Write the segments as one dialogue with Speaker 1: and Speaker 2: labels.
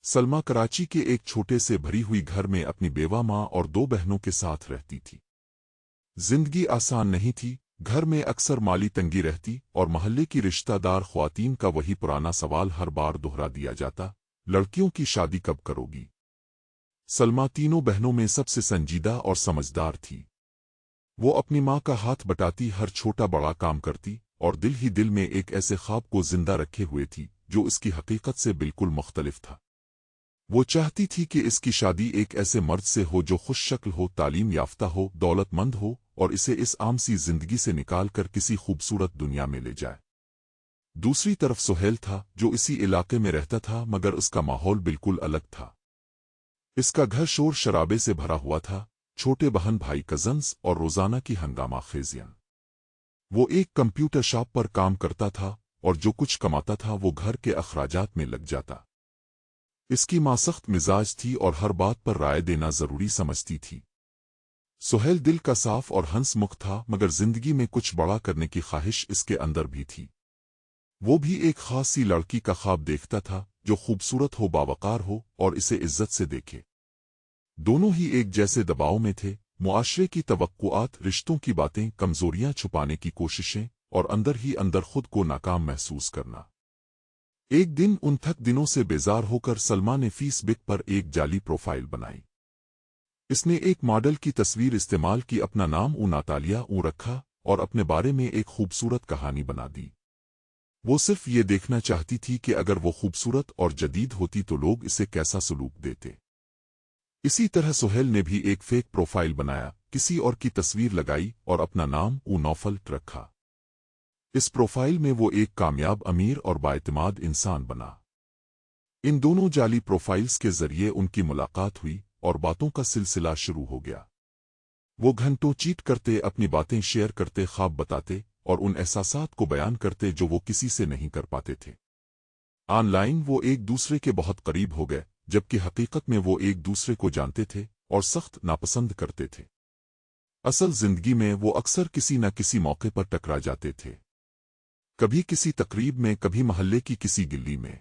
Speaker 1: سلما کراچی کے ایک چھوٹے سے بھری ہوئی گھر میں اپنی بیوہ ماں اور 2 بہنوں کے ساتھ رہتی تھی۔ زندگی آسان نہیں تھی، گھر میں اکثر مالی تنگی رہتی اور محلے کی رشتہ دار خواتین کا وہی پرانا سوال ہر بار دہرا دیا جاتا، لڑکیوں کی شادی کب کرو گی؟ سلما تینوں بہنوں میں سب سے سنجیدہ اور سمجھدار تھی۔ وہ اپنی ماں کا ہاتھ بٹاتی ہر چھوٹا بڑا کام کرتی اور دل ہی دل میں ایک ایسے خواب کو زندہ رکھے ہوئے تھی جو اس کی حقیقت سے بالکل مختلف تھا۔ وہ چاہتی تھی کہ اس کی شادی ایک ایسے مرد سے ہو جو خوش شکل ہو، تعلیم یافتہ ہو، دولت مند ہو اور اسے اس عام سی زندگی سے نکال کر کسی خوبصورت دنیا میں لے جائے۔ دوسری طرف سہیل تھا جو اسی علاقے میں رہتا تھا مگر اس کا ماحول بالکل الگ تھا۔ اس کا گھر شور شرابے سے بھرا ہوا تھا، چھوٹے بہن بھائی کزنز اور روزانہ کی ہنگامہ خیزیاں۔ وہ ایک کمپیوٹر شاپ پر کام کرتا تھا اور جو کچھ کماتا تھا وہ گھر کے اخراجات میں لگ جاتا۔ اس کی ماں سخت مزاج تھی اور ہر بات پر رائے دینا ضروری سمجھتی تھی۔ سہیل دل کا صاف اور ہنس مکھ تھا مگر زندگی میں کچھ بڑا کرنے کی خواہش اس کے اندر بھی تھی۔ وہ بھی ایک خاص سی لڑکی کا خواب دیکھتا تھا جو خوبصورت ہو، باوقار ہو اور اسے عزت سے دیکھے۔ دونوں ہی ایک جیسے دباؤ میں تھے، معاشرے کی توقعات، رشتوں کی باتیں، کمزوریاں چھپانے کی کوششیں اور اندر ہی اندر خود کو ناکام محسوس کرنا۔ ایک دن ان تھک دنوں سے بیزار ہو کر سلما نے فیس بک پر ایک جعلی پروفائل بنائی۔ اس نے ایک ماڈل کی تصویر استعمال کی، اپنا نام ناتالیہ رکھا اور اپنے بارے میں ایک خوبصورت کہانی بنا دی۔ وہ صرف یہ دیکھنا چاہتی تھی کہ اگر وہ خوبصورت اور جدید ہوتی تو لوگ اسے کیسا سلوک دیتے۔ اسی طرح سہیل نے بھی ایک فیک پروفائل بنایا، کسی اور کی تصویر لگائی اور اپنا نام نوفل رکھا۔ اس پروفائل میں وہ ایک کامیاب، امیر اور بااعتماد انسان بنا۔ ان دونوں جعلی پروفائلز کے ذریعے ان کی ملاقات ہوئی اور باتوں کا سلسلہ شروع ہو گیا۔ وہ گھنٹوں چیٹ کرتے، اپنی باتیں شیئر کرتے، خواب بتاتے اور ان احساسات کو بیان کرتے جو وہ کسی سے نہیں کر پاتے تھے۔ آن لائن وہ ایک دوسرے کے بہت قریب ہو گئے جبکہ حقیقت میں وہ ایک دوسرے کو جانتے تھے اور سخت ناپسند کرتے تھے۔ اصل زندگی میں وہ اکثر کسی نہ کسی موقع پر ٹکرا جاتے تھے، کبھی کسی تقریب میں، کبھی محلے کی کسی گلی میں۔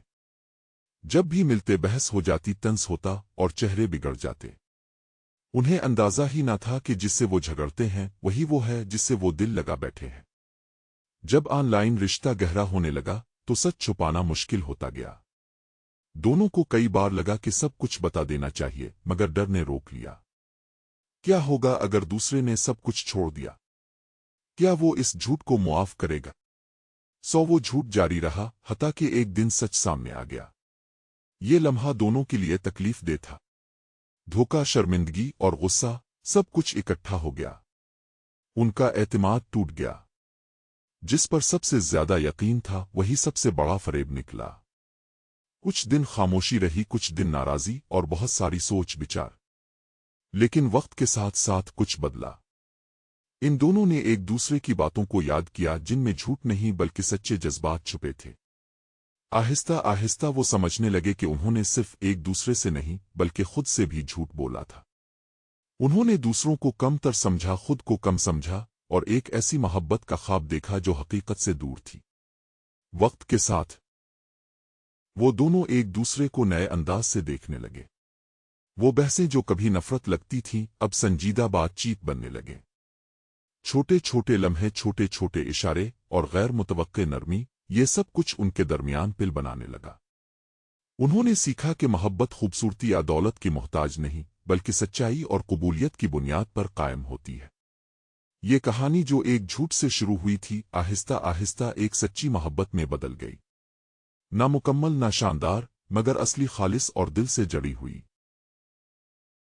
Speaker 1: جب بھی ملتے بحث ہو جاتی، طنز ہوتا اور چہرے بگڑ جاتے۔ انہیں اندازہ ہی نہ تھا کہ جس سے وہ جھگڑتے ہیں وہی وہ ہے جس سے وہ دل لگا بیٹھے ہیں۔ جب آن لائن رشتہ گہرا ہونے لگا تو سچ چھپانا مشکل ہوتا گیا۔ دونوں کو کئی بار لگا کہ سب کچھ بتا دینا چاہیے مگر ڈر نے روک لیا۔ کیا ہوگا اگر دوسرے نے سب کچھ چھوڑ دیا؟ کیا وہ اس جھوٹ کو معاف کرے گا؟ وہ جھوٹ جاری رہا حتیٰ کہ ایک دن سچ سامنے آ گیا۔ یہ لمحہ دونوں کے لیے تکلیف دہ تھا۔ دھوکہ، شرمندگی اور غصہ سب کچھ اکٹھا ہو گیا۔ ان کا اعتماد ٹوٹ گیا۔ جس پر سب سے زیادہ یقین تھا وہی سب سے بڑا فریب نکلا۔ کچھ دن خاموشی رہی، کچھ دن ناراضی اور بہت ساری سوچ بچار۔ لیکن وقت کے ساتھ ساتھ کچھ بدلا۔ ان دونوں نے ایک دوسرے کی باتوں کو یاد کیا جن میں جھوٹ نہیں بلکہ سچے جذبات چھپے تھے۔ آہستہ آہستہ وہ سمجھنے لگے کہ انہوں نے صرف ایک دوسرے سے نہیں بلکہ خود سے بھی جھوٹ بولا تھا۔ انہوں نے دوسروں کو کم تر سمجھا، خود کو کم سمجھا اور ایک ایسی محبت کا خواب دیکھا جو حقیقت سے دور تھی۔ وقت کے ساتھ وہ دونوں ایک دوسرے کو نئے انداز سے دیکھنے لگے۔ وہ بحثیں جو کبھی نفرت لگتی تھیں اب سنجیدہ بات چیت بننے لگے۔ چھوٹے چھوٹے لمحے، چھوٹے چھوٹے اشارے اور غیر متوقع نرمی، یہ سب کچھ ان کے درمیان پل بنانے لگا۔ انہوں نے سیکھا کہ محبت خوبصورتی یا دولت کی محتاج نہیں بلکہ سچائی اور قبولیت کی بنیاد پر قائم ہوتی ہے۔ یہ کہانی جو ایک جھوٹ سے شروع ہوئی تھی آہستہ آہستہ ایک سچی محبت میں بدل گئی، نہ مکمل، نہ شاندار، مگر اصلی، خالص اور دل سے جڑی ہوئی۔